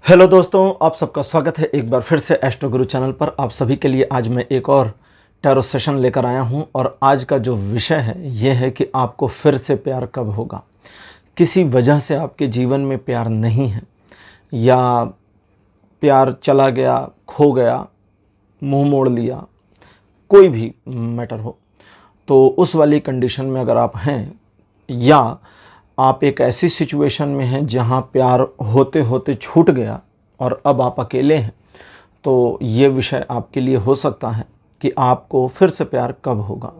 Hello दोस्तों, आप सबका स्वागत है एक बार फिर से एस्ट्रो गुरु चैनल पर। आप सभी के लिए आज मैं एक और टैरो सेशन लेकर आया हूं और आज का जो विषय है यह है कि आपको फिर से प्यार कब होगा। किसी वजह से आपके जीवन में प्यार नहीं है या प्यार चला गया, खो गया, मुंह मोड़ लिया, कोई भी मैटर हो, तो उस वाली कंडीशन में अगर आप हैं या आप एक ऐसी सिचुएशन में हैं जहां प्यार होते होते छूट गया और अब आप अकेले हैं, तो ये विषय आपके लिए हो सकता है कि आपको फिर से प्यार कब होगा।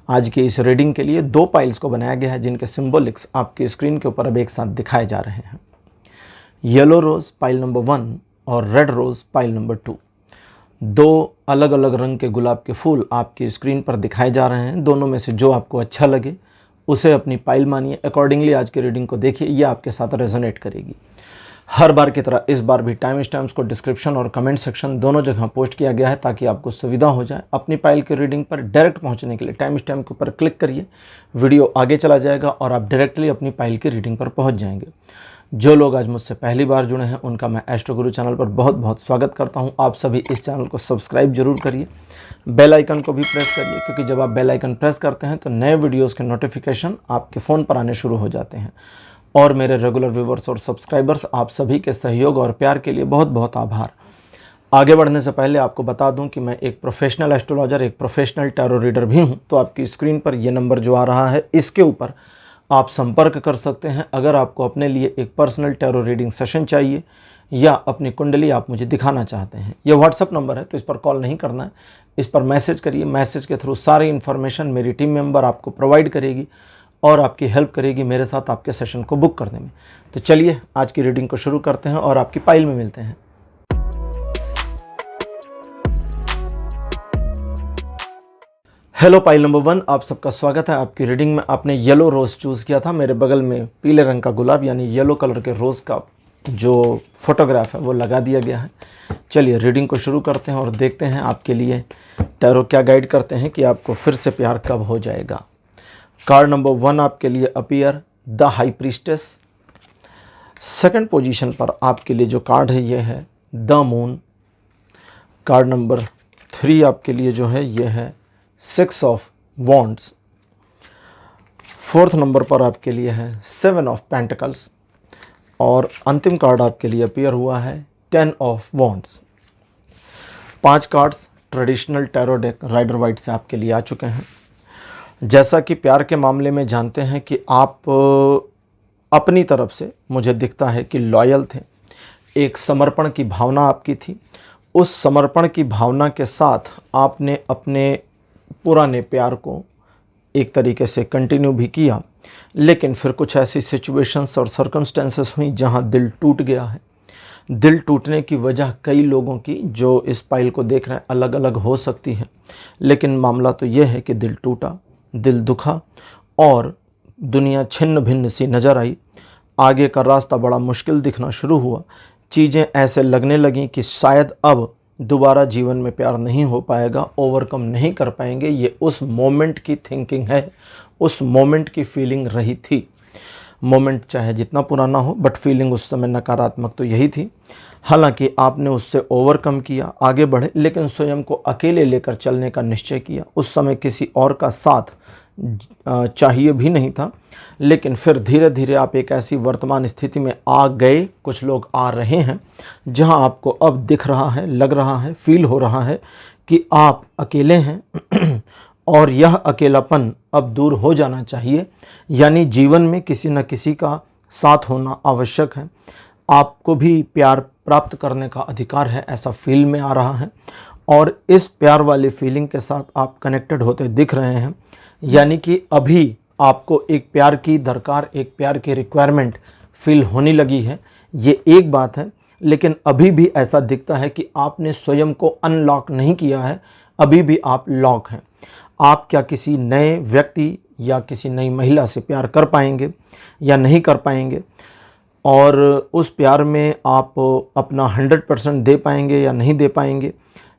आज की इस रीडिंग के लिए दो पाइल्स को बनाया गया है जिनके सिंबॉलिक्स आपकी स्क्रीन के ऊपर अब एक साथ दिखाए जा रहे हैं। येलो रोज़ पाइल नंबर 1 और रेड रोज़ पाइल नंबर 2। दो अलग अलग रंग के गुलाब के फूल आपकी स्क्रीन पर दिखाए जा रहे हैं। दोनों में से जो आपको अच्छा लगे उसे अपनी पाइल मानिए, अकॉर्डिंगली आज की रीडिंग को देखिए, यह आपके साथ रेजोनेट करेगी। हर बार की तरह इस बार भी टाइम स्टैम्प्स को डिस्क्रिप्शन और कमेंट सेक्शन दोनों जगह पोस्ट किया गया है ताकि आपको सुविधा हो जाए। अपनी पाइल की रीडिंग पर डायरेक्ट पहुंचने के लिए टाइम स्टैम्प के ऊपर क्लिक करिए, वीडियो आगे चला जाएगा और आप डायरेक्टली अपनी पाइल की रीडिंग पर पहुँच जाएंगे। जो लोग आज मुझसे पहली बार जुड़े हैं उनका मैं एस्ट्रो गुरु चैनल पर बहुत बहुत स्वागत करता हूं। आप सभी इस चैनल को सब्सक्राइब जरूर करिए, बेल आइकन को भी प्रेस करिए, क्योंकि जब आप बेल आइकन प्रेस करते हैं तो नए वीडियोस के नोटिफिकेशन आपके फ़ोन पर आने शुरू हो जाते हैं। और मेरे रेगुलर व्यूवर्स और सब्सक्राइबर्स, आप सभी के सहयोग और प्यार के लिए बहुत बहुत आभार। आगे बढ़ने से पहले आपको बता दूं कि मैं एक प्रोफेशनल एस्ट्रोलॉजर, एक प्रोफेशनल टैरो रीडर भी हूं। तो आपकी स्क्रीन पर ये नंबर जो आ रहा है इसके ऊपर आप संपर्क कर सकते हैं अगर आपको अपने लिए एक पर्सनल टैरो रीडिंग सेशन चाहिए या अपनी कुंडली आप मुझे दिखाना चाहते हैं। यह व्हाट्सअप नंबर है तो इस पर कॉल नहीं करना है, इस पर मैसेज करिए। मैसेज के थ्रू सारी इन्फॉर्मेशन मेरी टीम मेंबर आपको प्रोवाइड करेगी और आपकी हेल्प करेगी मेरे साथ आपके सेशन को बुक करने में। तो चलिए आज की रीडिंग को शुरू करते हैं और आपकी पाइल में मिलते हैं। हेलो पाइल नंबर 1, आप सबका स्वागत है। आपकी रीडिंग में आपने येलो रोज़ चूज़ किया था। मेरे बगल में पीले रंग का गुलाब यानी येलो कलर के रोज़ का जो फोटोग्राफ है वो लगा दिया गया है। चलिए रीडिंग को शुरू करते हैं और देखते हैं आपके लिए टैरो क्या गाइड करते हैं कि आपको फिर से प्यार कब हो जाएगा। कार्ड नंबर 1 आपके लिए appear the high priestess. Second position पर आपके लिए जो कार्ड है ये है द मून। कार्ड नंबर 3 आपके लिए जो है ये है 6 ऑफ वॉन्ड्स। फोर्थ नंबर पर आपके लिए है 7 ऑफ पेंटिकल्स और अंतिम कार्ड आपके लिए अपीयर हुआ है 10 of wands. 5 cards traditional tarot deck Rider Waite से आपके लिए आ चुके हैं। जैसा कि प्यार के मामले में जानते हैं कि आप अपनी तरफ से मुझे दिखता है कि लॉयल थे, एक समर्पण की भावना आपकी थी। उस समर्पण की भावना के साथ आपने अपने पुराने प्यार को एक तरीके से कंटिन्यू भी किया, लेकिन फिर कुछ ऐसी सिचुएशंस और सर्कमस्टेंसेस हुई जहां दिल टूट गया है। दिल टूटने की वजह कई लोगों की जो इस पाइल को देख रहे हैं अलग अलग हो सकती है, लेकिन मामला तो यह है कि दिल टूटा, दिल दुखा और दुनिया छिन्न भिन्न सी नज़र आई। आगे का रास्ता बड़ा मुश्किल दिखना शुरू हुआ। चीज़ें ऐसे लगने लगीं कि शायद अब दोबारा जीवन में प्यार नहीं हो पाएगा, ओवरकम नहीं कर पाएंगे। ये उस मोमेंट की थिंकिंग है, उस मोमेंट की फीलिंग रही थी। मोमेंट चाहे जितना पुराना हो बट फीलिंग उस समय नकारात्मक तो यही थी। हालांकि आपने उससे ओवरकम किया, आगे बढ़े, लेकिन स्वयं को अकेले लेकर चलने का निश्चय किया। उस समय किसी और का साथ चाहिए भी नहीं था, लेकिन फिर धीरे धीरे आप एक ऐसी वर्तमान स्थिति में आ गए, कुछ लोग आ रहे हैं, जहां आपको अब दिख रहा है, लग रहा है, फील हो रहा है कि आप अकेले हैं और यह अकेलापन अब दूर हो जाना चाहिए। यानी जीवन में किसी न किसी का साथ होना आवश्यक है। आपको भी प्यार प्राप्त करने का अधिकार है, ऐसा फील में आ रहा है और इस प्यार वाली फीलिंग के साथ आप कनेक्टेड होते दिख रहे हैं। यानी कि अभी आपको एक प्यार की दरकार, एक प्यार की रिक्वायरमेंट फील होने लगी है। ये एक बात है, लेकिन अभी भी ऐसा दिखता है कि आपने स्वयं को अनलॉक नहीं किया है, अभी भी आप लॉक हैं। आप क्या किसी नए व्यक्ति या किसी नई महिला से प्यार कर पाएंगे या नहीं कर पाएंगे, और उस प्यार में आप अपना 100% दे पाएंगे या नहीं दे पाएंगे,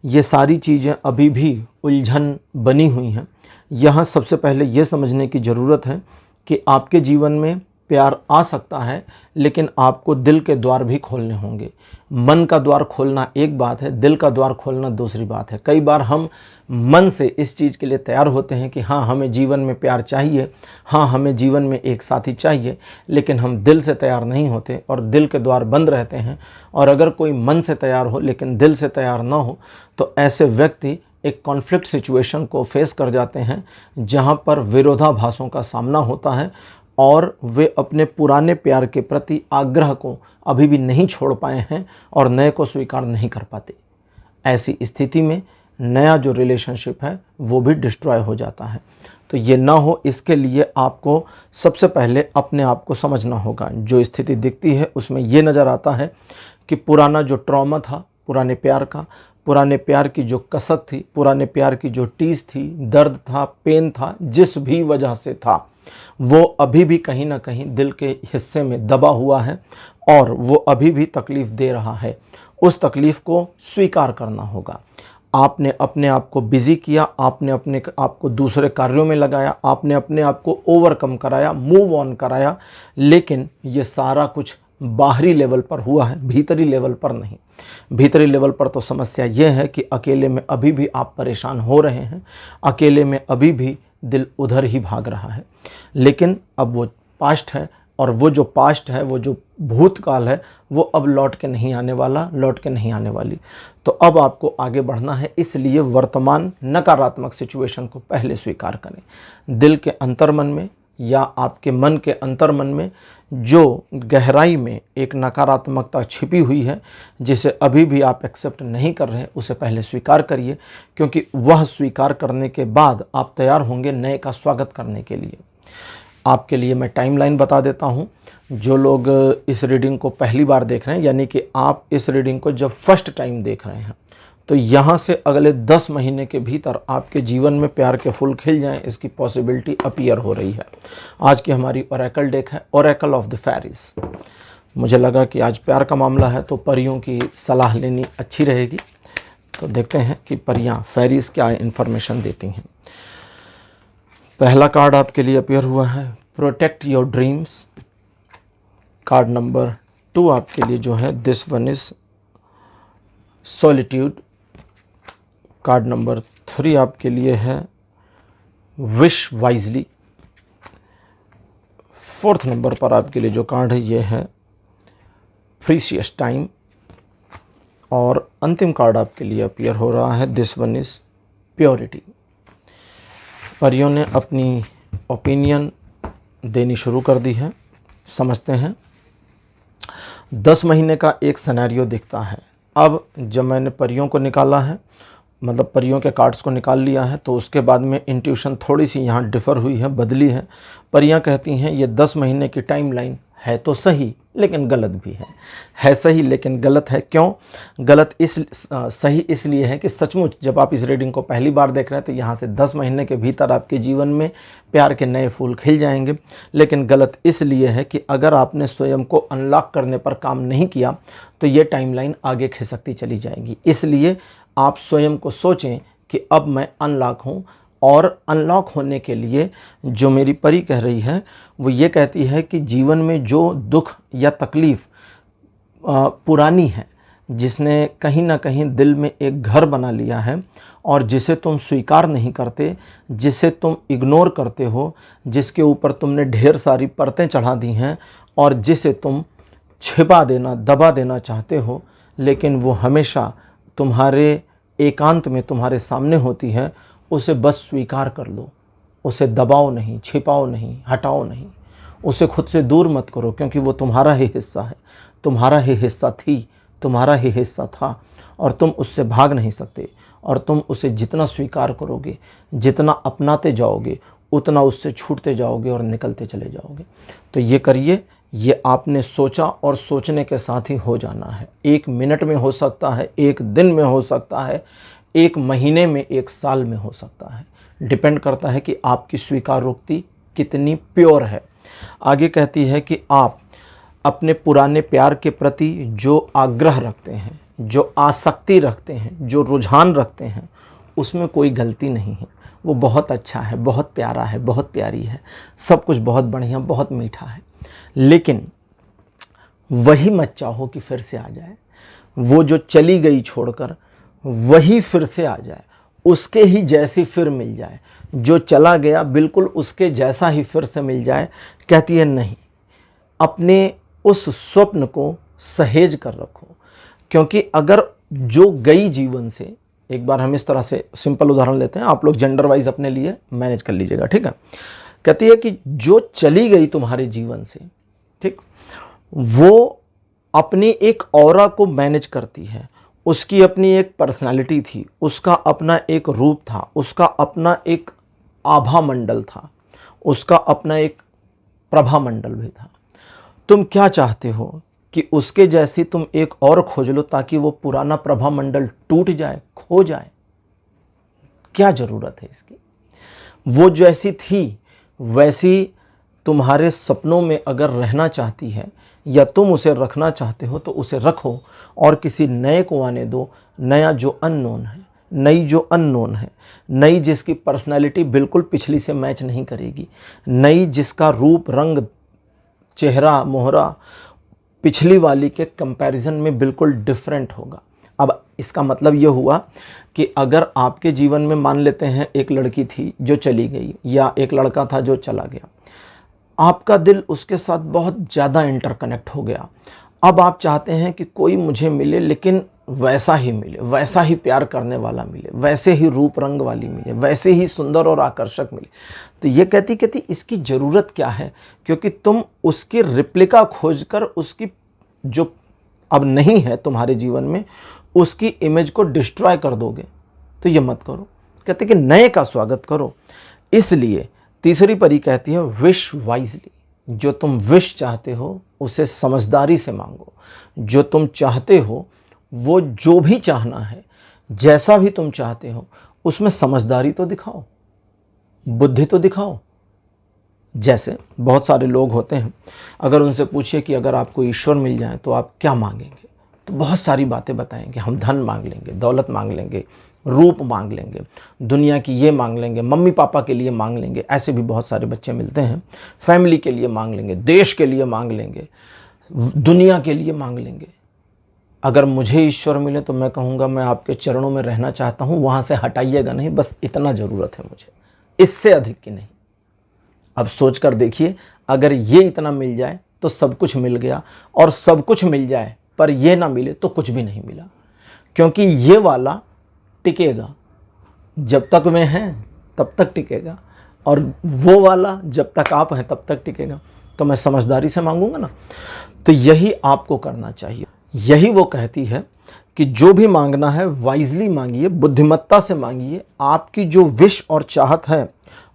ये सारी चीज़ें अभी भी उलझन बनी हुई हैं। यहाँ सबसे पहले ये समझने की ज़रूरत है कि आपके जीवन में प्यार आ सकता है, लेकिन आपको दिल के द्वार भी खोलने होंगे। मन का द्वार खोलना एक बात है, दिल का द्वार खोलना दूसरी बात है। कई बार हम मन से इस चीज़ के लिए तैयार होते हैं कि हाँ हमें जीवन में प्यार चाहिए, हाँ हमें जीवन में एक साथी चाहिए, लेकिन हम दिल से तैयार नहीं होते और दिल के द्वार बंद रहते हैं। और अगर कोई मन से तैयार हो लेकिन दिल से तैयार ना हो तो ऐसे व्यक्ति एक कॉन्फ्लिक्ट सिचुएशन को फेस कर जाते हैं जहाँ पर विरोधाभासों का सामना होता है और वे अपने पुराने प्यार के प्रति आग्रह को अभी भी नहीं छोड़ पाए हैं और नए को स्वीकार नहीं कर पाते। ऐसी स्थिति में नया जो रिलेशनशिप है वो भी डिस्ट्रॉय हो जाता है। तो ये ना हो, इसके लिए आपको सबसे पहले अपने आप को समझना होगा। जो स्थिति दिखती है उसमें ये नज़र आता है कि पुराना जो ट्रॉमा था पुराने प्यार का, पुराने प्यार की जो कसक थी, पुराने प्यार की जो टीस थी, दर्द था, पेन था, जिस भी वजह से था, वो अभी भी कहीं ना कहीं दिल के हिस्से में दबा हुआ है और वो अभी भी तकलीफ़ दे रहा है। उस तकलीफ़ को स्वीकार करना होगा। आपने अपने आप को बिज़ी किया, आपने अपने आप को दूसरे कार्यों में लगाया, आपने अपने आप को ओवरकम कराया, मूव ऑन कराया, लेकिन ये सारा कुछ बाहरी लेवल पर हुआ है, भीतरी लेवल पर नहीं। भीतरी लेवल पर तो समस्या ये है कि अकेले में अभी भी आप परेशान हो रहे हैं, अकेले में अभी भी दिल उधर ही भाग रहा है। लेकिन अब वो पास्ट है और वो जो पास्ट है, वो जो भूतकाल है, वो अब लौट के नहीं आने वाला, लौट के नहीं आने वाली। तो अब आपको आगे बढ़ना है, इसलिए वर्तमान नकारात्मक सिचुएशन को पहले स्वीकार करें। दिल के अंतर्मन में या आपके मन के अंतर्मन में जो गहराई में एक नकारात्मकता छिपी हुई है, जिसे अभी भी आप एक्सेप्ट नहीं कर रहे हैं, उसे पहले स्वीकार करिए, क्योंकि वह स्वीकार करने के बाद आप तैयार होंगे नए का स्वागत करने के लिए। आपके लिए मैं टाइमलाइन बता देता हूं। जो लोग इस रीडिंग को पहली बार देख रहे हैं, यानी कि आप इस रीडिंग को जब फर्स्ट टाइम देख रहे हैं, तो यहाँ से अगले 10 महीने के भीतर आपके जीवन में प्यार के फूल खिल जाएं, इसकी पॉसिबिलिटी अपीयर हो रही है। आज की हमारी ओरेकल डेक है ओरेकल ऑफ द फेरीज। मुझे लगा कि आज प्यार का मामला है तो परियों की सलाह लेनी अच्छी रहेगी। तो देखते हैं कि परियां फेरीज क्या इन्फॉर्मेशन देती हैं। पहला कार्ड आपके लिए अपीयर हुआ है protect your dreams. Card number 2 आपके लिए जो है this one is solitude. Card number 3 आपके लिए है विश वाइजली। 4th नंबर पर आपके लिए जो कार्ड है ये है प्रीशियस टाइम। और अंतिम कार्ड आपके लिए अपीयर हो रहा है दिस वन इज प्योरिटी। परियों ने अपनी ओपिनियन देनी शुरू कर दी है। समझते हैं। 10 महीने का एक सिनेरियो दिखता है। अब जब मैंने परियों को निकाला है, मतलब परियों के कार्ड्स को निकाल लिया है, तो उसके बाद में इंट्यूशन थोड़ी सी यहाँ डिफ़र हुई है, बदली है। परियां कहती हैं ये 10 महीने की टाइमलाइन है तो सही लेकिन गलत भी है सही लेकिन गलत है। क्यों गलत? सही इसलिए है कि सचमुच जब आप इस रीडिंग को पहली बार देख रहे हैं तो यहाँ से 10 महीने के भीतर आपके जीवन में प्यार के नए फूल खिल जाएंगे। लेकिन गलत इसलिए है कि अगर आपने स्वयं को अनलॉक करने पर काम नहीं किया तो ये टाइमलाइन आगे खिसकती चली जाएगी। इसलिए आप स्वयं को सोचें कि अब मैं अनलॉक हूँ, और अनलॉक होने के लिए जो मेरी परी कह रही है वो ये कहती है कि जीवन में जो दुख या तकलीफ़ पुरानी है, जिसने कहीं ना कहीं दिल में एक घर बना लिया है और जिसे तुम स्वीकार नहीं करते, जिसे तुम इग्नोर करते हो, जिसके ऊपर तुमने ढेर सारी परतें चढ़ा दी हैं और जिसे तुम छिपा देना, दबा देना चाहते हो, लेकिन वो हमेशा तुम्हारे एकांत में तुम्हारे सामने होती है, उसे बस स्वीकार कर लो। उसे दबाओ नहीं, छिपाओ नहीं, हटाओ नहीं, उसे खुद से दूर मत करो, क्योंकि वो तुम्हारा ही हिस्सा है, तुम्हारा ही हिस्सा थी, तुम्हारा ही हिस्सा था और तुम उससे भाग नहीं सकते। और तुम उसे जितना स्वीकार करोगे, जितना अपनाते जाओगे, उतना उससे छूटते जाओगे और निकलते चले जाओगे। तो ये करिए। ये आपने सोचा और सोचने के साथ ही हो जाना है। 1 मिनट में हो सकता है, 1 दिन में हो सकता है, 1 महीने में, 1 साल में हो सकता है। डिपेंड करता है कि आपकी स्वीकारोक्ति कितनी प्योर है। आगे कहती है कि आप अपने पुराने प्यार के प्रति जो आग्रह रखते हैं, जो आसक्ति रखते हैं, जो रुझान रखते हैं, उसमें कोई गलती नहीं है। वो बहुत अच्छा है, बहुत प्यारा है, बहुत प्यारी है, सब कुछ बहुत बढ़िया, बहुत मीठा है। लेकिन वही मत चाहो कि फिर से आ जाए। वो जो चली गई छोड़कर वही फिर से आ जाए, उसके ही जैसी फिर मिल जाए, जो चला गया बिल्कुल उसके जैसा ही फिर से मिल जाए। कहती है नहीं, अपने उस स्वप्न को सहेज कर रखो, क्योंकि अगर जो गई जीवन से, एक बार हम इस तरह से सिंपल उदाहरण लेते हैं, आप लोग जेंडर वाइज अपने लिए मैनेज कर लीजिएगा, ठीक है। कहती है कि जो चली गई तुम्हारे जीवन से, ठीक, वो अपनी एक ऑरा को मैनेज करती है, उसकी अपनी एक पर्सनालिटी थी, उसका अपना एक रूप था, उसका अपना एक आभा मंडल था, उसका अपना एक प्रभा मंडल भी था। तुम क्या चाहते हो कि उसके जैसी तुम एक और खोज लो ताकि वो पुराना प्रभा मंडल टूट जाए, खो जाए? क्या जरूरत है इसकी? वो जैसी थी वैसी तुम्हारे सपनों में अगर रहना चाहती है या तुम उसे रखना चाहते हो तो उसे रखो और किसी नए को आने दो। नया जो अननोन है, नई जो अननोन है, नई जिसकी पर्सनालिटी बिल्कुल पिछली से मैच नहीं करेगी, नई जिसका रूप रंग चेहरा मोहरा पिछली वाली के कंपैरिजन में बिल्कुल डिफरेंट होगा। अब इसका मतलब ये हुआ कि अगर आपके जीवन में मान लेते हैं एक लड़की थी जो चली गई या एक लड़का था जो चला गया, आपका दिल उसके साथ बहुत ज़्यादा इंटरकनेक्ट हो गया। अब आप चाहते हैं कि कोई मुझे मिले लेकिन वैसा ही मिले, वैसा ही प्यार करने वाला मिले, वैसे ही रूप रंग वाली मिले, वैसे ही सुंदर और आकर्षक मिले। तो ये कहती इसकी ज़रूरत क्या है, क्योंकि तुम उसकी रिप्लिका खोजकर उसकी जो अब नहीं है तुम्हारे जीवन में उसकी इमेज को डिस्ट्रॉय कर दोगे। तो ये मत करो। कहते कि नए का स्वागत करो। इसलिए तीसरी परी कहती है विश वाइजली। जो तुम विश चाहते हो उसे समझदारी से मांगो। जो तुम चाहते हो वो जो भी चाहना है, जैसा भी तुम चाहते हो, उसमें समझदारी तो दिखाओ, बुद्धि तो दिखाओ। जैसे बहुत सारे लोग होते हैं, अगर उनसे पूछिए कि अगर आपको ईश्वर मिल जाए तो आप क्या मांगेंगे, तो बहुत सारी बातें बताएंगे। हम धन मांग लेंगे, दौलत मांग लेंगे, रूप मांग लेंगे, दुनिया की ये मांग लेंगे, मम्मी पापा के लिए मांग लेंगे। ऐसे भी बहुत सारे बच्चे मिलते हैं। फैमिली के लिए मांग लेंगे, देश के लिए मांग लेंगे, दुनिया के लिए मांग लेंगे। अगर मुझे ईश्वर मिले तो मैं कहूँगा मैं आपके चरणों में रहना चाहता हूँ, वहाँ से हटाइएगा नहीं, बस इतना ज़रूरत है मुझे, इससे अधिक की नहीं। अब सोच कर देखिए, अगर ये इतना मिल जाए तो सब कुछ मिल गया, और सब कुछ मिल जाए पर ये ना मिले तो कुछ भी नहीं मिला। क्योंकि ये वाला टिकेगा, जब तक मैं हैं तब तक टिकेगा, और वो वाला जब तक आप हैं तब तक टिकेगा। तो मैं समझदारी से मांगूंगा ना। तो यही आपको करना चाहिए। यही वो कहती है कि जो भी मांगना है वाइजली मांगिए, बुद्धिमत्ता से मांगिए। आपकी जो विश और चाहत है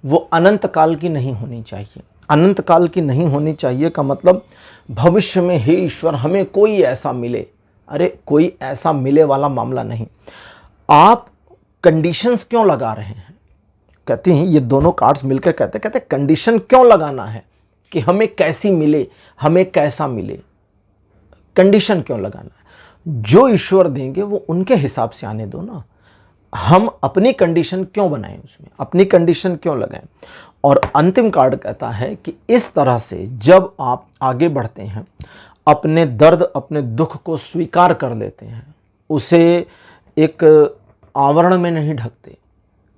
वो अनंत काल की नहीं होनी चाहिए। अनंत काल की नहीं होनी चाहिए का मतलब भविष्य में हे ईश्वर हमें कोई ऐसा मिले। अरे कोई ऐसा मिले वाला मामला नहीं। आप कंडीशंस क्यों लगा रहे हैं? कहती हैं ये दोनों कार्ड्स मिलकर कहते कंडीशन क्यों लगाना है कि हमें कैसी मिले, हमें कैसा मिले। कंडीशन क्यों लगाना है? जो ईश्वर देंगे वो उनके हिसाब से आने दो ना। हम अपनी कंडीशन क्यों बनाएं, उसमें अपनी कंडीशन क्यों लगाएं। और अंतिम कार्ड कहता है कि इस तरह से जब आप आगे बढ़ते हैं, अपने दर्द अपने दुख को स्वीकार कर लेते हैं, उसे एक आवरण में नहीं ढकते।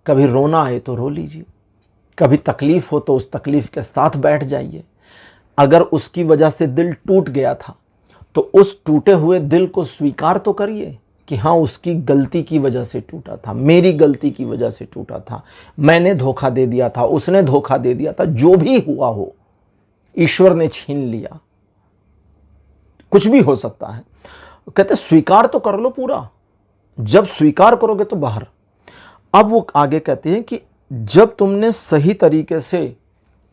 कभी रोना आए तो रो लीजिए, कभी तकलीफ हो तो उस तकलीफ के साथ बैठ जाइए। अगर उसकी वजह से दिल टूट गया था तो उस टूटे हुए दिल को स्वीकार तो करिए कि हाँ उसकी गलती की वजह से टूटा था, मेरी गलती की वजह से टूटा था, मैंने धोखा दे दिया था, उसने धोखा दे दिया था, जो भी हुआ हो ईश्वर ने छीन लिया, कुछ भी हो सकता है। कहते स्वीकार तो कर लो पूरा। जब स्वीकार करोगे तो बाहर। अब वो आगे कहते हैं कि जब तुमने सही तरीके से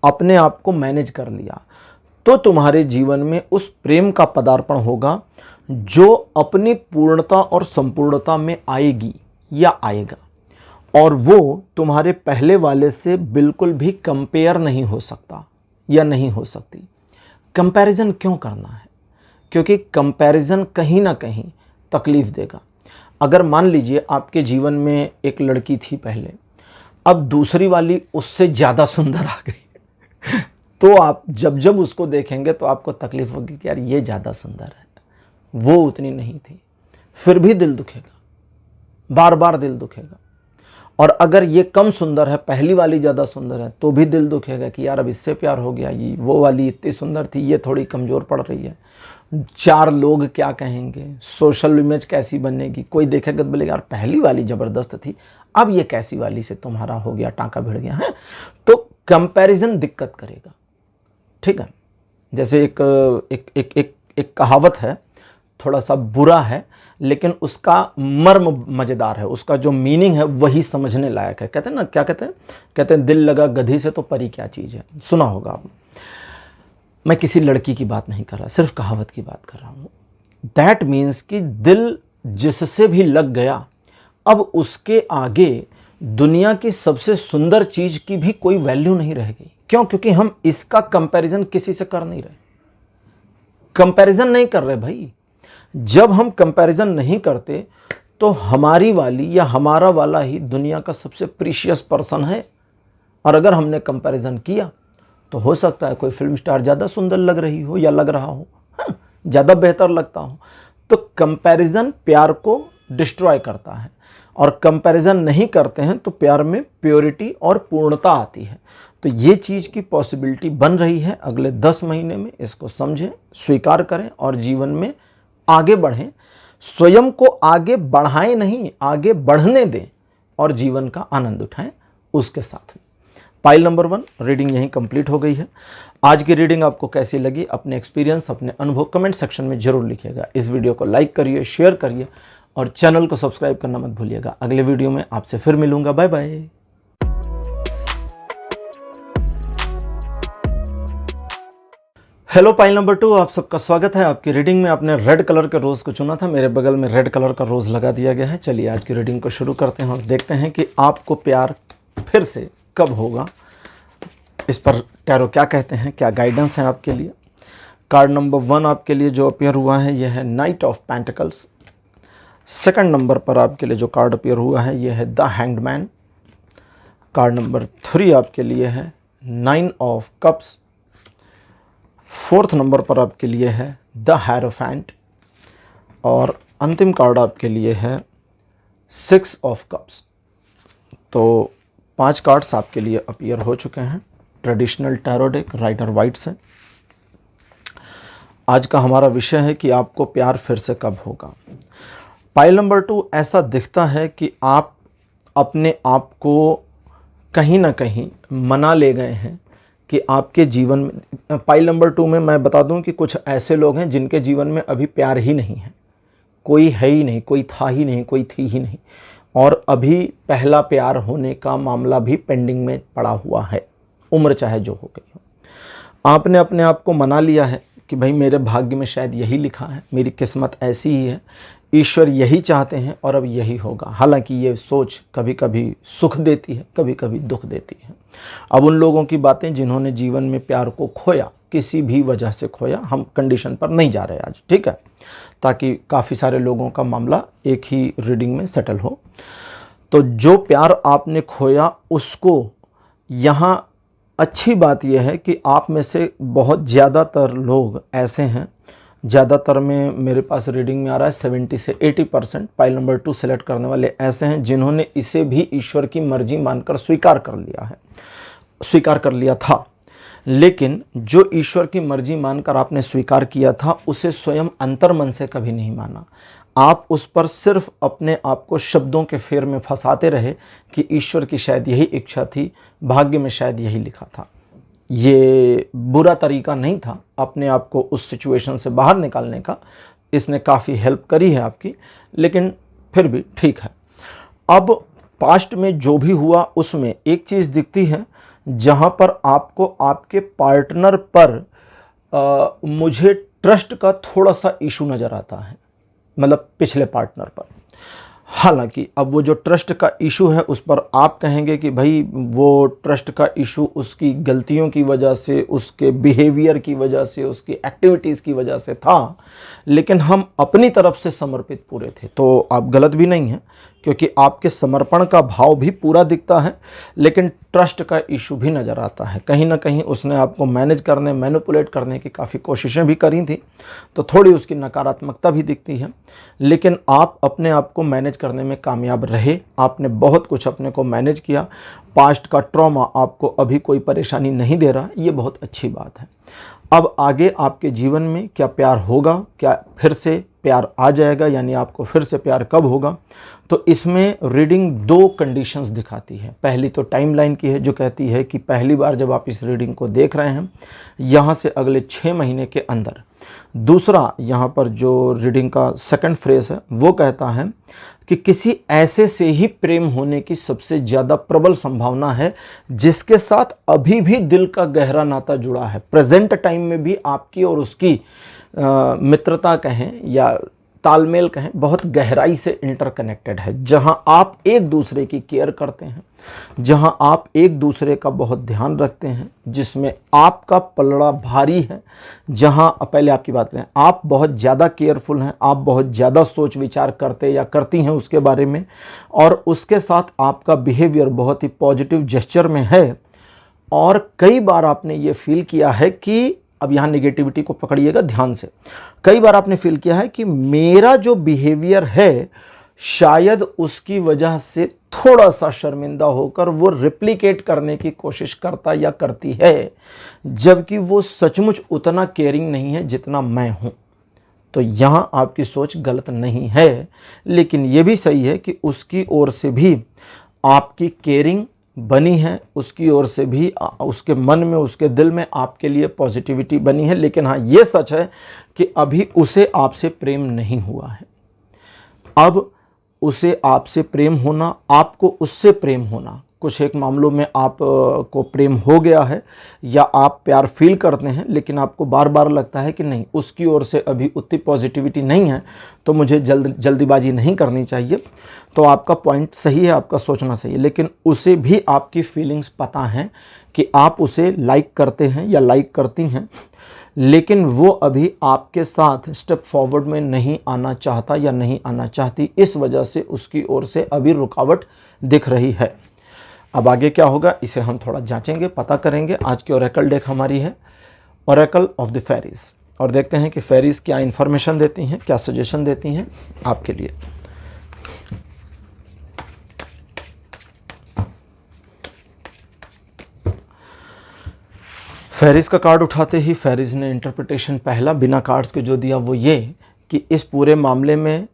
अपने आप को मैनेज कर लिया तो तुम्हारे जीवन में उस प्रेम का पदार्पण होगा जो अपनी पूर्णता और संपूर्णता में आएगी या आएगा, और वो तुम्हारे पहले वाले से बिल्कुल भी कंपेयर नहीं हो सकता या नहीं हो सकती। कंपैरिजन क्यों करना है? क्योंकि कंपैरिजन कहीं ना कहीं तकलीफ देगा। अगर मान लीजिए आपके जीवन में एक लड़की थी पहले, अब दूसरी वाली उससे ज़्यादा सुंदर आ गई तो आप जब जब उसको देखेंगे तो आपको तकलीफ होगी कि यार ये ज़्यादा सुंदर है, वो उतनी नहीं थी। फिर भी दिल दुखेगा, बार बार दिल दुखेगा। और अगर ये कम सुंदर है, पहली वाली ज़्यादा सुंदर है, तो भी दिल दुखेगा कि यार अब इससे प्यार हो गया, ये वो वाली इतनी सुंदर थी, ये थोड़ी कमज़ोर पड़ रही है, 4 लोग क्या कहेंगे, सोशल इमेज कैसी बनेगी, कोई देखेगा तो बोलेगा यार पहली वाली ज़बरदस्त थी, अब ये कैसी वाली से तुम्हारा हो गया, टाँका भिड़ गया है। तो कंपैरिजन दिक्कत करेगा, ठीक है। जैसे एक कहावत है, थोड़ा सा बुरा है लेकिन उसका मर्म मज़ेदार है, उसका जो मीनिंग है वही समझने लायक है। कहते हैं ना, क्या कहते हैं दिल लगा गधी से तो परी क्या चीज़ है, सुना होगा आपने। मैं किसी लड़की की बात नहीं कर रहा, सिर्फ कहावत की बात कर रहा हूँ। दैट मीन्स कि दिल जिससे भी लग गया, अब उसके आगे दुनिया की सबसे सुंदर चीज़ की भी कोई वैल्यू नहीं रह गई। क्यों? क्योंकि हम इसका कंपैरिजन किसी से कर नहीं रहे, कंपैरिजन नहीं कर रहे भाई। जब हम कंपैरिजन नहीं करते तो हमारी वाली या हमारा वाला ही दुनिया का सबसे प्रीशियस पर्सन है। और अगर हमने कंपैरिजन किया तो हो सकता है कोई फिल्म स्टार ज़्यादा सुंदर लग रही हो या लग रहा हो, हाँ, ज़्यादा बेहतर लगता हो। तो कंपैरिजन प्यार को डिस्ट्रॉय करता है, और कंपैरिजन नहीं करते हैं तो प्यार में प्योरिटी और पूर्णता आती है। तो ये चीज़ की पॉसिबिलिटी बन रही है अगले 10 महीने में। इसको समझें, स्वीकार करें और जीवन में आगे बढ़ें। स्वयं को आगे बढ़ाएं नहीं, आगे बढ़ने दें और जीवन का आनंद उठाएं उसके साथ में। पाइल नंबर 1 रीडिंग यहीं कंप्लीट हो गई है। आज की रीडिंग आपको कैसी लगी, अपने एक्सपीरियंस, अपने अनुभव कमेंट सेक्शन में जरूर लिखिएगा। इस वीडियो को लाइक करिए, शेयर करिए और चैनल को सब्सक्राइब करना मत भूलिएगा। अगले वीडियो में आपसे फिर मिलूंगा। Bye bye. Hello pile number 2, आप सबका स्वागत है। आपकी रीडिंग में आपने रेड कलर के रोज़ को चुना था, मेरे बगल में रेड कलर का रोज़ लगा दिया गया है। चलिए आज की रीडिंग को शुरू करते हैं और देखते हैं कि आपको प्यार फिर से कब होगा। इस पर टैरो क्या कहते हैं, क्या गाइडेंस है आपके लिए। कार्ड नंबर 1 आपके लिए जो अपीयर हुआ है यह है night of pentacles. Second number पर आपके लिए जो कार्ड अपीयर हुआ है यह है the hanged man. Card number 3 आपके लिए है 9 ऑफ कप्स। फोर्थ नंबर पर आपके लिए है द हेरोफेंट। और अंतिम कार्ड आपके लिए है 6 ऑफ कप्स। तो 5 कार्ड्स आपके लिए अपीयर हो चुके हैं traditional tarot deck Rider Waite से। आज का हमारा विषय है कि आपको प्यार फिर से कब होगा। पाइल नंबर 2, ऐसा दिखता है कि आप अपने आप को कहीं ना कहीं मना ले गए हैं कि आपके जीवन में। पाइल नंबर 2 में मैं बता दूं कि कुछ ऐसे लोग हैं जिनके जीवन में अभी प्यार ही नहीं है, कोई है ही नहीं, कोई था ही नहीं, कोई थी ही नहीं, और अभी पहला प्यार होने का मामला भी पेंडिंग में पड़ा हुआ है, उम्र चाहे जो हो गई हो। आपने अपने आप को मना लिया है कि भाई मेरे भाग्य में शायद यही लिखा है, मेरी किस्मत ऐसी ही है, ईश्वर यही चाहते हैं और अब यही होगा। हालांकि ये सोच कभी कभी सुख देती है, कभी कभी दुख देती है। अब उन लोगों की बातें जिन्होंने जीवन में प्यार को खोया, किसी भी वजह से खोया, हम कंडीशन पर नहीं जा रहे आज, ठीक है, ताकि काफ़ी सारे लोगों का मामला एक ही रीडिंग में सेटल हो। तो जो प्यार आपने खोया उसको, यहाँ अच्छी बात यह है कि आप में से बहुत ज़्यादातर लोग ऐसे हैं, ज़्यादातर में मेरे पास रीडिंग में आ रहा है 70 से 80% पाइल नंबर 2 सेलेक्ट करने वाले ऐसे हैं जिन्होंने इसे भी ईश्वर की मर्जी मानकर स्वीकार कर लिया था। लेकिन जो ईश्वर की मर्जी मानकर आपने स्वीकार किया था उसे स्वयं अंतर्मन से कभी नहीं माना। आप उस पर सिर्फ अपने आप को शब्दों के फेर में फंसाते रहे कि ईश्वर की शायद यही इच्छा थी, भाग्य में शायद यही लिखा था। ये बुरा तरीका नहीं था अपने आप को उस सिचुएशन से बाहर निकालने का, इसने काफ़ी हेल्प करी है आपकी, लेकिन फिर भी ठीक है। अब पास्ट में जो भी हुआ उसमें एक चीज़ दिखती है जहाँ पर आपको आपके पार्टनर पर मुझे ट्रस्ट का थोड़ा सा इशू नज़र आता है, मतलब पिछले पार्टनर पर। हालांकि अब वो जो ट्रस्ट का इशू है उस पर आप कहेंगे कि भाई वो ट्रस्ट का इशू उसकी गलतियों की वजह से, उसके बिहेवियर की वजह से, उसकी एक्टिविटीज़ की वजह से था, लेकिन हम अपनी तरफ से समर्पित पूरे थे। तो आप गलत भी नहीं हैं, क्योंकि आपके समर्पण का भाव भी पूरा दिखता है, लेकिन ट्रस्ट का इशू भी नज़र आता है। कहीं ना कहीं उसने आपको मैनेज करने, मैनिपुलेट करने की काफ़ी कोशिशें भी करी थी, तो थोड़ी उसकी नकारात्मकता भी दिखती है। लेकिन आप अपने आप को मैनेज करने में कामयाब रहे, आपने बहुत कुछ अपने को मैनेज किया। पास्ट का ट्रॉमा आपको अभी कोई परेशानी नहीं दे रहा, ये बहुत अच्छी बात है। अब आगे आपके जीवन में क्या प्यार होगा, क्या फिर से प्यार आ जाएगा, यानी आपको फिर से प्यार कब होगा, तो इसमें रीडिंग दो कंडीशंस दिखाती है। पहली तो टाइमलाइन की है, जो कहती है कि पहली बार जब आप इस रीडिंग को देख रहे हैं, यहाँ से अगले 6 महीने के अंदर। दूसरा, यहाँ पर जो रीडिंग का सेकंड फ्रेज है वो कहता है कि किसी ऐसे से ही प्रेम होने की सबसे ज़्यादा प्रबल संभावना है जिसके साथ अभी भी दिल का गहरा नाता जुड़ा है। प्रेजेंट टाइम में भी आपकी और उसकी मित्रता कहें या तालमेल कहें, बहुत गहराई से इंटरकनेक्टेड है। जहां आप एक दूसरे की केयर करते हैं, जहां आप एक दूसरे का बहुत ध्यान रखते हैं, जिसमें आपका पलड़ा भारी है, जहां पहले आपकी बात करें, आप बहुत ज़्यादा केयरफुल हैं, आप बहुत ज़्यादा सोच विचार करते या करती हैं उसके बारे में, और उसके साथ आपका बिहेवियर बहुत ही पॉजिटिव जेस्चर में है। और कई बार आपने ये फील किया है कि, अब यहाँ नेगेटिविटी को पकड़िएगा ध्यान से, कई बार आपने फील किया है कि मेरा जो बिहेवियर है शायद उसकी वजह से थोड़ा सा शर्मिंदा होकर वो रिप्लिकेट करने की कोशिश करता या करती है, जबकि वो सचमुच उतना केयरिंग नहीं है जितना मैं हूँ। तो यहाँ आपकी सोच गलत नहीं है, लेकिन ये भी सही है कि उसकी ओर से भी आपकी केयरिंग बनी है, उसकी ओर से भी उसके मन में, उसके दिल में आपके लिए पॉजिटिविटी बनी है। लेकिन हाँ, ये सच है कि अभी उसे आपसे प्रेम नहीं हुआ है। अब उसे आपसे प्रेम होना, आपको उससे प्रेम होना, कुछ एक मामलों में आप को प्रेम हो गया है या आप प्यार फील करते हैं, लेकिन आपको बार बार लगता है कि नहीं, उसकी ओर से अभी उतनी पॉजिटिविटी नहीं है, तो मुझे जल्दीबाजी नहीं करनी चाहिए। तो आपका पॉइंट सही है, आपका सोचना सही है, लेकिन उसे भी आपकी फीलिंग्स पता हैं कि आप उसे लाइक करते हैं या लाइक करती हैं, लेकिन वो अभी आपके साथ स्टेप फॉरवर्ड में नहीं आना चाहता या नहीं आना चाहती। इस वजह से उसकी ओर से अभी रुकावट दिख रही है। अब आगे क्या होगा, इसे हम थोड़ा जांचेंगे, पता करेंगे। आज की ओरेकल डेक हमारी है ओरेकल ऑफ द फेरीज, और देखते हैं कि फेरीज क्या इन्फॉर्मेशन देती हैं, क्या सजेशन देती हैं आपके लिए। फेरीज का कार्ड उठाते ही फेरीज ने इंटरप्रिटेशन पहला बिना कार्ड्स के जो दिया वो ये कि इस पूरे मामले में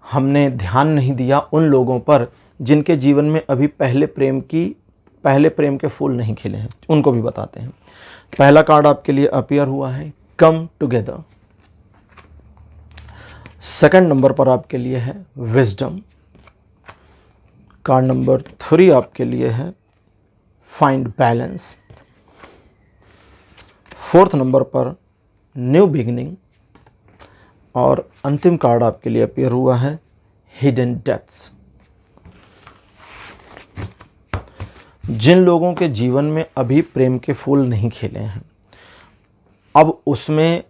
हमने ध्यान नहीं दिया उन लोगों पर जिनके जीवन में अभी पहले प्रेम के फूल नहीं खिले हैं, उनको भी बताते हैं। पहला कार्ड आपके लिए अपीयर हुआ है कम टुगेदर। सेकंड नंबर पर आपके लिए है विजडम। कार्ड नंबर 3 आपके लिए है फाइंड बैलेंस। फोर्थ नंबर पर न्यू बिगिनिंग, और अंतिम कार्ड आपके लिए अपीयर हुआ है हिडन डेप्थ्स। जिन लोगों के जीवन में अभी प्रेम के फूल नहीं खिले हैं, अब उसमें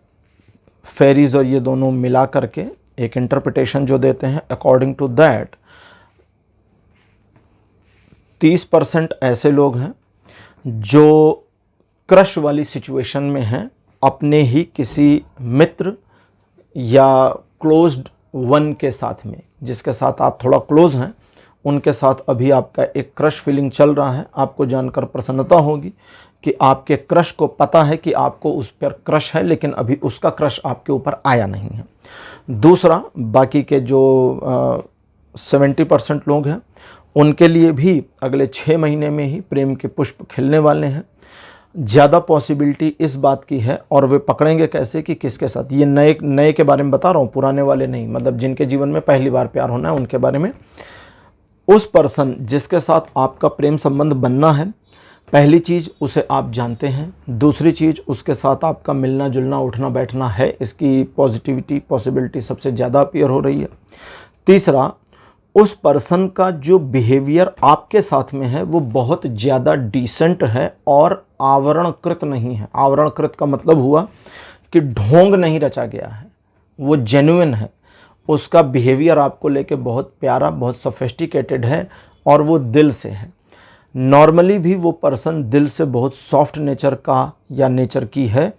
फेरीज और ये दोनों मिला करके एक इंटरप्रिटेशन जो देते हैं, अकॉर्डिंग टू दैट 30% ऐसे लोग हैं जो क्रश वाली सिचुएशन में हैं अपने ही किसी मित्र या क्लोज्ड वन के साथ में, जिसके साथ आप थोड़ा क्लोज हैं, उनके साथ अभी आपका एक क्रश फीलिंग चल रहा है। आपको जानकर प्रसन्नता होगी कि आपके क्रश को पता है कि आपको उस पर क्रश है, लेकिन अभी उसका क्रश आपके ऊपर आया नहीं है। दूसरा, बाकी के जो 70% लोग हैं, उनके लिए भी अगले 6 महीने में ही प्रेम के पुष्प खिलने वाले हैं। ज़्यादा पॉसिबिलिटी इस बात की है, और वे पकड़ेंगे कैसे कि किसके साथ। ये नए के बारे में बता रहा हूँ, पुराने वाले नहीं, मतलब जिनके जीवन में पहली बार प्यार होना है उनके बारे में। उस पर्सन जिसके साथ आपका प्रेम संबंध बनना है, पहली चीज़ उसे आप जानते हैं, दूसरी चीज़ उसके साथ आपका मिलना जुलना उठना बैठना है, इसकी पॉसिबिलिटी सबसे ज़्यादा अपीयर हो रही है। तीसरा, उस पर्सन का जो बिहेवियर आपके साथ में है वो बहुत ज़्यादा डिसेंट है और आवरणकृत नहीं है। आवरणकृत का मतलब हुआ कि ढोंग नहीं रचा गया है, वो जेन्युइन है। उसका बिहेवियर आपको लेके बहुत प्यारा, बहुत सोफिस्टिकेटेड है और वो दिल से है। नॉर्मली भी वो पर्सन दिल से बहुत सॉफ्ट नेचर का या नेचर की है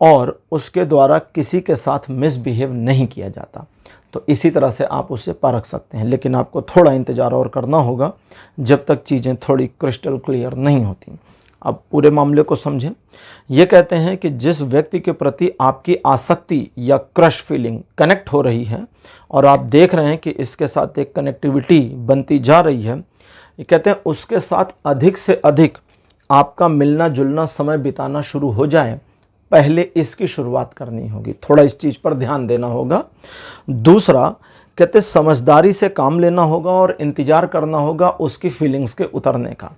और उसके द्वारा किसी के साथ मिसबिहेव नहीं किया जाता। तो इसी तरह से आप उसे परख सकते हैं, लेकिन आपको थोड़ा इंतज़ार और करना होगा जब तक चीज़ें थोड़ी क्रिस्टल क्लियर नहीं होती। अब पूरे मामले को समझें। ये कहते हैं कि जिस व्यक्ति के प्रति आपकी आसक्ति या क्रश फीलिंग कनेक्ट हो रही है और आप देख रहे हैं कि इसके साथ एक कनेक्टिविटी बनती जा रही है, ये कहते हैं उसके साथ अधिक से अधिक आपका मिलना जुलना समय बिताना शुरू हो जाए, पहले इसकी शुरुआत करनी होगी। थोड़ा इस चीज़ पर ध्यान देना होगा। दूसरा कहते समझदारी से काम लेना होगा और इंतज़ार करना होगा उसकी फीलिंग्स के उतरने का।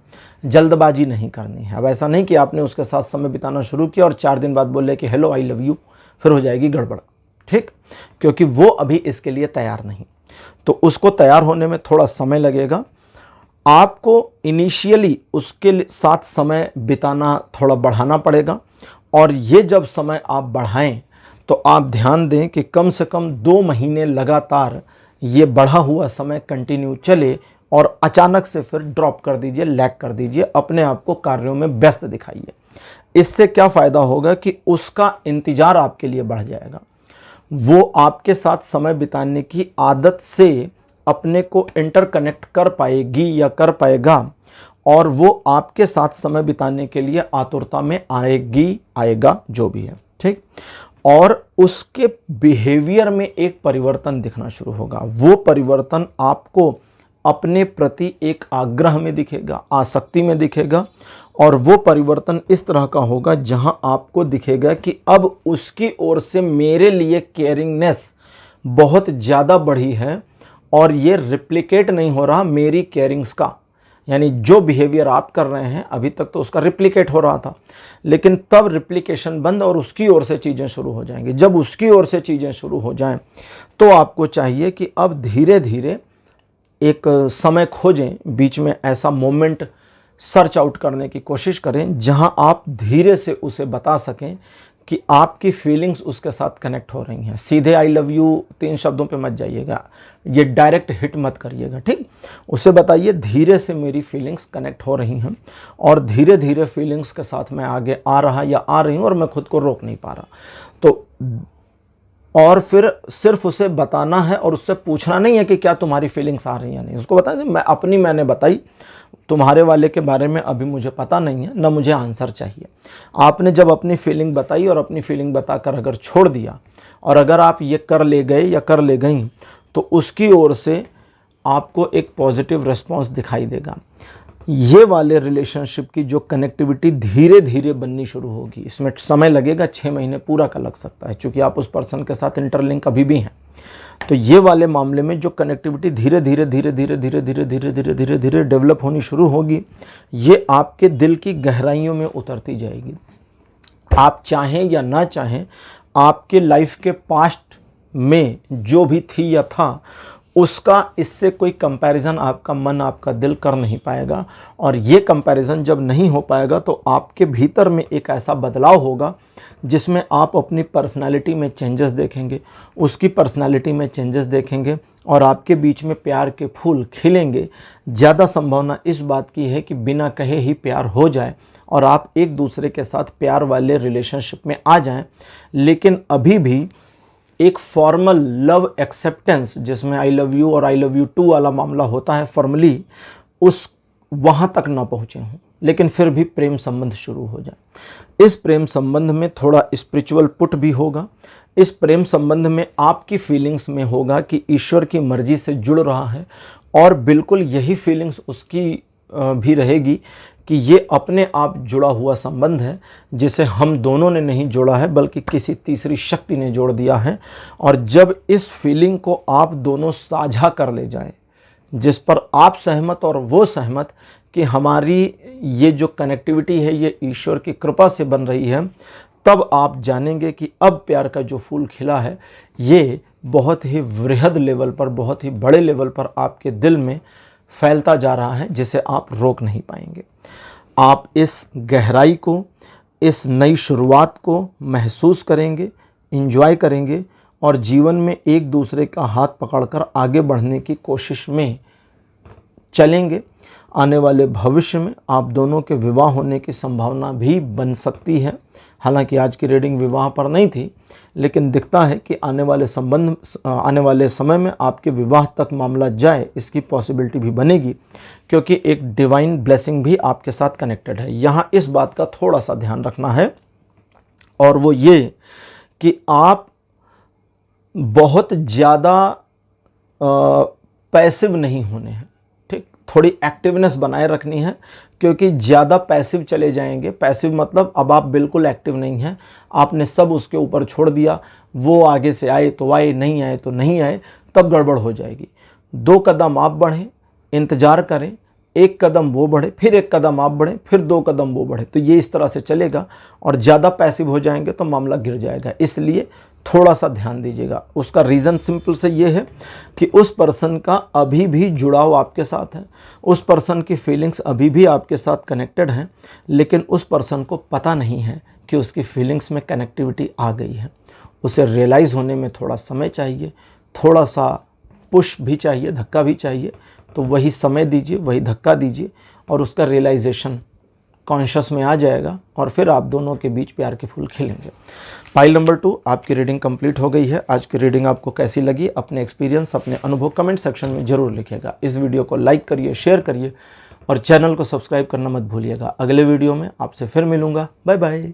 जल्दबाजी नहीं करनी है। अब ऐसा नहीं कि आपने उसके साथ समय बिताना शुरू किया और 4 दिन बाद बोले कि हेलो आई लव यू, फिर हो जाएगी गड़बड़, ठीक, क्योंकि वो अभी इसके लिए तैयार नहीं। तो उसको तैयार होने में थोड़ा समय लगेगा। आपको इनिशियली उसके साथ समय बिताना थोड़ा बढ़ाना पड़ेगा और ये जब समय आप बढ़ाएं तो आप ध्यान दें कि कम से कम 2 महीने लगातार ये बढ़ा हुआ समय कंटिन्यू चले और अचानक से फिर ड्रॉप कर दीजिए, लैग कर दीजिए, अपने आप को कार्यों में व्यस्त दिखाइए। इससे क्या फ़ायदा होगा कि उसका इंतज़ार आपके लिए बढ़ जाएगा। वो आपके साथ समय बिताने की आदत से अपने को इंटरकनेक्ट कर पाएगी या कर पाएगा और वो आपके साथ समय बिताने के लिए आतुरता में आएगा जो भी है, ठीक। और उसके बिहेवियर में एक परिवर्तन दिखना शुरू होगा। वो परिवर्तन आपको अपने प्रति एक आग्रह में दिखेगा, आसक्ति में दिखेगा और वो परिवर्तन इस तरह का होगा जहां आपको दिखेगा कि अब उसकी ओर से मेरे लिए केयरिंगनेस बहुत ज़्यादा बढ़ी है और ये रिप्लिकेट नहीं हो रहा मेरी केयरिंग्स का। यानी जो बिहेवियर आप कर रहे हैं अभी तक तो उसका रिप्लिकेट हो रहा था, लेकिन तब रिप्लिकेशन बंद और उसकी ओर से चीज़ें शुरू हो जाएंगी। जब उसकी ओर से चीज़ें शुरू हो जाएं तो आपको चाहिए कि अब धीरे धीरे एक समय खोजें, बीच में ऐसा मोमेंट सर्च आउट करने की कोशिश करें जहां आप धीरे से उसे बता सकें कि आपकी फीलिंग्स उसके साथ कनेक्ट हो रही हैं। सीधे आई लव यू 3 शब्दों पे मत जाइएगा, ये डायरेक्ट हिट मत करिएगा, ठीक। उसे बताइए धीरे से मेरी फीलिंग्स कनेक्ट हो रही हैं और धीरे धीरे फीलिंग्स के साथ मैं आगे आ रहा या आ रही हूँ और मैं खुद को रोक नहीं पा रहा। तो और फिर सिर्फ उसे बताना है और उससे पूछना नहीं है कि क्या तुम्हारी फीलिंग्स आ रही हैं या नहीं। उसको बताएं मैंने बताई, तुम्हारे वाले के बारे में अभी मुझे पता नहीं है, ना मुझे आंसर चाहिए। आपने जब अपनी फीलिंग बताई और अपनी फीलिंग बताकर अगर छोड़ दिया और अगर आप ये कर ले गए या कर ले गई तो उसकी ओर से आपको एक पॉजिटिव रिस्पॉन्स दिखाई देगा। ये वाले रिलेशनशिप की जो कनेक्टिविटी धीरे धीरे बननी शुरू होगी, इसमें समय लगेगा, 6 महीने पूरा का लग सकता है, क्योंकि आप उस पर्सन के साथ इंटरलिंक अभी भी हैं। तो ये वाले मामले में जो कनेक्टिविटी धीरे धीरे धीरे धीरे धीरे धीरे धीरे धीरे धीरे धीरे डेवलप होनी शुरू होगी, ये आपके दिल की गहराइयों में उतरती जाएगी। आप चाहें या ना चाहें, आपके लाइफ के पास्ट में जो भी थी या था उसका इससे कोई कंपैरिजन आपका मन, आपका दिल कर नहीं पाएगा। और ये कंपैरिजन जब नहीं हो पाएगा तो आपके भीतर में एक ऐसा बदलाव होगा जिसमें आप अपनी पर्सनालिटी में चेंजेस देखेंगे, उसकी पर्सनालिटी में चेंजेस देखेंगे और आपके बीच में प्यार के फूल खिलेंगे। ज़्यादा संभावना इस बात की है कि बिना कहे ही प्यार हो जाए और आप एक दूसरे के साथ प्यार वाले रिलेशनशिप में आ जाएं। लेकिन अभी भी एक फॉर्मल लव एक्सेप्टेंस, जिसमें आई लव यू और आई लव यू टू वाला मामला होता है फॉर्मली, उस वहाँ तक ना पहुँचे हों, लेकिन फिर भी प्रेम संबंध शुरू हो जाए। इस प्रेम संबंध में थोड़ा स्पिरिचुअल पुट भी होगा। इस प्रेम संबंध में आपकी फीलिंग्स में होगा कि ईश्वर की मर्जी से जुड़ रहा है और बिल्कुल यही फीलिंग्स उसकी भी रहेगी कि ये अपने आप जुड़ा हुआ संबंध है, जिसे हम दोनों ने नहीं जोड़ा है बल्कि किसी तीसरी शक्ति ने जोड़ दिया है। और जब इस फीलिंग को आप दोनों साझा कर ले जाएं, जिस पर आप सहमत और वो सहमत कि हमारी ये जो कनेक्टिविटी है ये ईश्वर की कृपा से बन रही है, तब आप जानेंगे कि अब प्यार का जो फूल खिला है ये बहुत ही वृहद लेवल पर, बहुत ही बड़े लेवल पर आपके दिल में फैलता जा रहा है, जिसे आप रोक नहीं पाएंगे। आप इस गहराई को, इस नई शुरुआत को महसूस करेंगे, एंजॉय करेंगे और जीवन में एक दूसरे का हाथ पकड़कर आगे बढ़ने की कोशिश में चलेंगे। आने वाले भविष्य में आप दोनों के विवाह होने की संभावना भी बन सकती है। हालांकि आज की रीडिंग विवाह पर नहीं थी, लेकिन दिखता है कि आने वाले समय में आपके विवाह तक मामला जाए, इसकी पॉसिबिलिटी भी बनेगी, क्योंकि एक डिवाइन ब्लेसिंग भी आपके साथ कनेक्टेड है। यहाँ इस बात का थोड़ा सा ध्यान रखना है, और वो ये कि आप बहुत ज़्यादा पैसिव नहीं होने हैं, ठीक। थोड़ी एक्टिवनेस बनाए रखनी है, क्योंकि ज़्यादा पैसिव चले जाएंगे, पैसिव मतलब अब आप बिल्कुल एक्टिव नहीं हैं, आपने सब उसके ऊपर छोड़ दिया, वो आगे से आए तो आए, नहीं आए तो नहीं आए, तब गड़बड़ हो जाएगी। 2 कदम आप बढ़ें, इंतज़ार करें, 1 कदम वो बढ़े, फिर 1 कदम आप बढ़ें, फिर 2 कदम वो बढ़े, तो ये इस तरह से चलेगा। और ज़्यादा पैसिव हो जाएंगे तो मामला गिर जाएगा, इसलिए थोड़ा सा ध्यान दीजिएगा। उसका रीज़न सिंपल से ये है कि उस पर्सन का अभी भी जुड़ाव आपके साथ है, उस पर्सन की फीलिंग्स अभी भी आपके साथ कनेक्टेड हैं, लेकिन उस पर्सन को पता नहीं है कि उसकी फीलिंग्स में कनेक्टिविटी आ गई है। उसे रियलाइज़ होने में थोड़ा समय चाहिए, थोड़ा सा पुश भी चाहिए, धक्का भी चाहिए। तो वही समय दीजिए, वही धक्का दीजिए, और उसका रियलाइजेशन कॉन्शियस में आ जाएगा, और फिर आप दोनों के बीच प्यार के फूल खिलेंगे। पाइल नंबर 2, आपकी रीडिंग कंप्लीट हो गई है। आज की रीडिंग आपको कैसी लगी, अपने एक्सपीरियंस, अपने अनुभव कमेंट सेक्शन में ज़रूर लिखिएगा। इस वीडियो को लाइक करिए, शेयर करिए, और चैनल को सब्सक्राइब करना मत भूलिएगा। अगले वीडियो में आपसे फिर मिलूँगा। Bye bye.